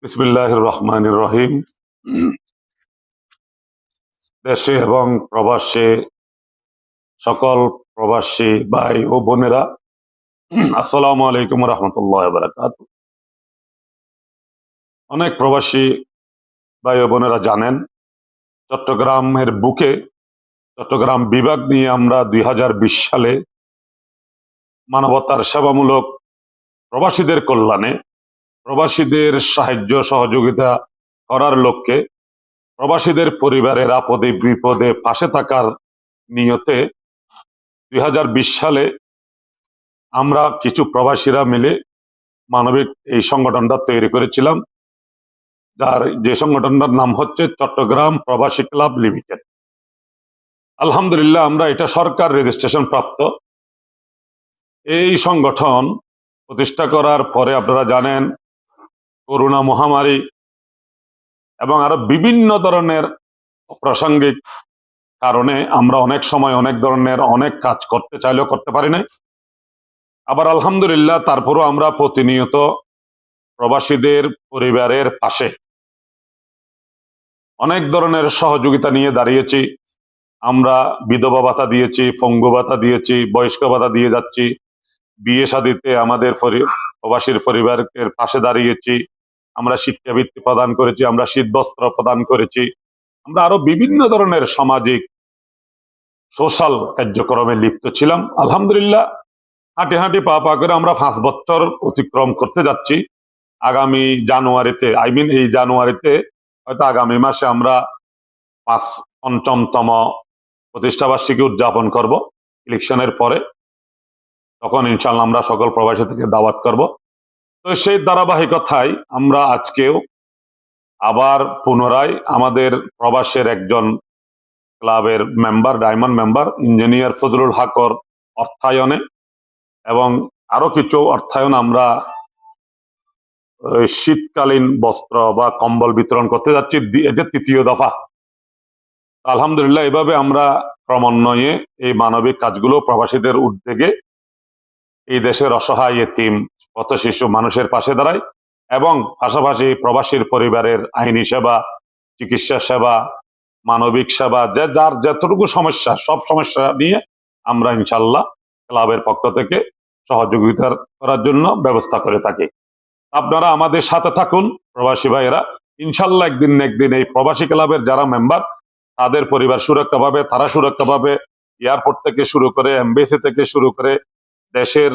বিসমিল্লাহির রহমানির রহিম। দেশে এবং প্রবাসে সকল প্রবাসী ভাই ও বোনেরা, আসসালামু আলাইকুম রহমতুল্লাহ বারাকাতু। অনেক প্রবাসী ভাই ও বোনেরা জানেন, চট্টগ্রামের বুকে চট্টগ্রাম বিভাগ নিয়ে আমরা 2020 সালে মানবতার সেবামূলক প্রবাসীদের কল্যাণে, প্রবাসীদের সাহায্য সহযোগিতা করার লক্ষ্যে, প্রবাসীদের পরিবারের আপদে বিপদে পাশে থাকার নিয়তে 2020 সালে আমরা কিছু প্রবাসীরা মিলে মানবিক এই সংগঠনটা তৈরি করেছিলাম, যে সংগঠনটার নাম হচ্ছে চট্টগ্রাম প্রবাসী ক্লাব লিমিটেড। আলহামদুলিল্লাহ, আমরা এটা সরকার রেজিস্ট্রেশন প্রাপ্ত। এই সংগঠন প্রতিষ্ঠা করার পরে আপনারা জানেন, করোনা মহামারী এবং আরো বিভিন্ন ধরনের প্রাসঙ্গিক কারণে আমরা অনেক সময় অনেক ধরনের অনেক কাজ করতে চাইলেও করতে পারি না। আবার আলহামদুলিল্লাহ, তারপরও আমরা প্রতিনিয়ত প্রবাসীদের পরিবারের পাশে অনেক ধরনের সহযোগিতা নিয়ে দাঁড়িয়েছি। আমরা বিধবা ভাতা দিয়েছি, পঙ্গু ভাতা দিয়েছি, বয়স্ক ভাতা দিয়ে যাচ্ছি, বিয়ে শাদীতে আমাদের প্রবাসীর পরিবারের পাশে দাঁড়িয়েছি, আমরা শিক্ষাবৃত্তি প্রদান করেছি, আমরা শীতবস্ত্র প্রদান করেছি, আমরা আরো বিভিন্ন ধরনের সামাজিক সোশ্যাল কার্যক্রমে লিপ্ত ছিলাম। আলহামদুলিল্লাহ, হাঁটি হাঁটি পা পা করে আমরা 5 বছর অতিক্রম করতে যাচ্ছি। আগামী জানুয়ারিতে, এই জানুয়ারিতে, হয়তো আগামী মাসে আমরা ৫ম প্রতিষ্ঠাবার্ষিকী উদযাপন করব ইলেকশনের পরে। তখন ইনশাল্লাহ আমরা সকল প্রবাসী থেকে দাওয়াত করব। তো সেই ধারাবাহিকতায় আমরা আজকেও আবার পুনরায় আমাদের প্রবাসের একজন ক্লাবের member, diamond member engineer Fazlul হকর অর্থায়নে এবং আরো কিছু অর্থায়ন আমরা শীতকালীন বস্ত্র বা কম্বল বিতরণ করতে যাচ্ছি। এটা ৩য় দফা। আলহামদুলিল্লাহ, এভাবে আমরা ক্রমান্বয়ে এই মানবিক কাজগুলো প্রবাসীদের উদ্যোগে এই দেশের অসহায় এতিম পথ শিশু মানুষের পাশে দাঁড়াই এবং পাশাপাশি প্রবাসীর পরিবারের আইনি সেবা, চিকিৎসা সেবা, মানবিক সেবা, যার যতটুকু সমস্যা, সব সমস্যা নিয়ে আমরা ইনশাল্লাহ ক্লাবের পক্ষ থেকে সহযোগিতা করার জন্য ব্যবস্থা করে থাকি। আপনারা আমাদের সাথে থাকুন প্রবাসী ভাইয়েরা। ইনশাল্লাহ একদিন না একদিন এই প্রবাসী ক্লাবের যারা মেম্বার, তাদের পরিবার সুরক্ষা পাবে, তারা সুরক্ষা পাবে। এয়ারপোর্ট থেকে শুরু করে, এমবেসি থেকে শুরু করে দেশের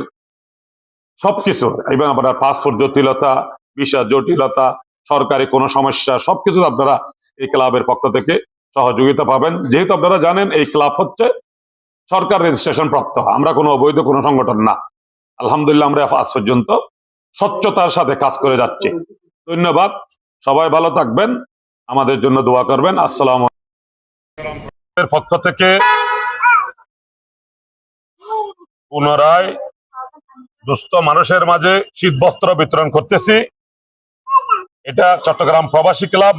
সবকিছু, এবং আপনার পাসপোর্ট জটিলতা, ভিসা জটিলতা, সরকারি কোনো সমস্যা, সবকিছু আপনারা এই ক্লাবের পক্ষ থেকে সহযোগিতা পাবেন। যেহেতু আপনারা জানেন এই ক্লাব হচ্ছে সরকার রেজিস্ট্রেশন প্রাপ্ত, আমরা কোনো অবৈধ কোনো সংগঠন না। আলহামদুলিল্লাহ, আমরা আজ পর্যন্ত স্বচ্ছতার সাথে কাজ করে যাচ্ছি। ধন্যবাদ, সবাই ভালো থাকবেন, আমাদের জন্য দোয়া করবেন। আসসালামু আলাইকুম। পক্ষ থেকে পুনরায় দুস্থ মানুষের মাঝে শীত বস্ত্র বিতরণ করতেছি। এটা চট্টগ্রাম প্রবাসী ক্লাব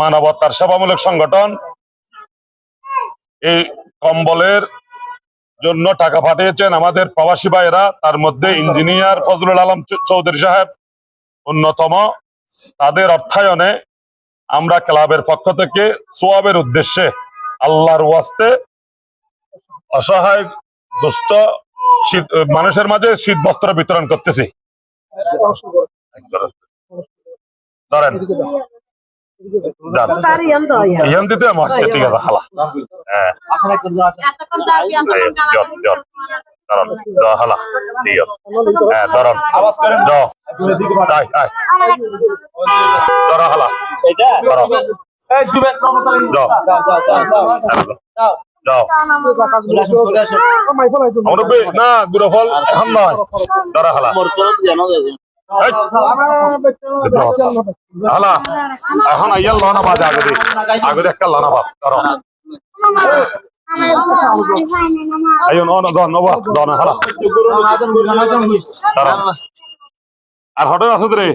মানবতার সেবামূলক সংগঠন। এই কম্বলের জন্য টাকা পাঠিয়েছেন আমাদের প্রবাসী ভাইয়েরা, তার মধ্যে ইঞ্জিনিয়ার ফজলুল আলম চৌধুরী সাহেব অন্যতম। তাদের অর্থায়নে আমরা ক্লাবের পক্ষ থেকে সোয়াবের উদ্দেশ্যে আল্লাহর ওয়াস্তে অসহায় দুস্থ মানুষের মাঝে শীত বস্ত্র বিতরণ করতেছি। ধরেন দিতে আচ্ছা, ঠিক আছে। হালা হালা ধরন ধর হালা না গুড়ো ফল এখন নয়, ধরা হালা হালা এখন আইয়াল লনা বাজ আগে একটা লনা বাদ ধরো আর হোটেল আছে রে।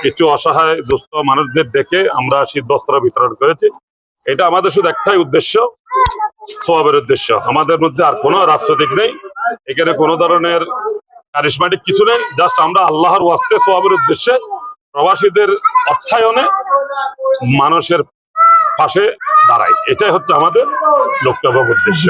কিছু অসহায় দুস্থ মানুষদের দেখে আমরা শীত বস্ত্র বিতরণ করেছি। এটা আমাদের শুধু একটাই উদ্দেশ্য, সওয়াবের উদ্দেশ্য। আমাদের মধ্যে আর কোনো রাজনৈতিক নেই, এখানে কোনো ধরনের কারিশমাটিক কিছু নেই, জাস্ট আমরা আল্লাহর ওয়াস্তে সওয়াবের উদ্দেশ্যে প্রবাসীদের অর্থায়নে মানুষের পাশে দাঁড়াই। এটাই হচ্ছে আমাদের লক্ষ্য এবং উদ্দেশ্য।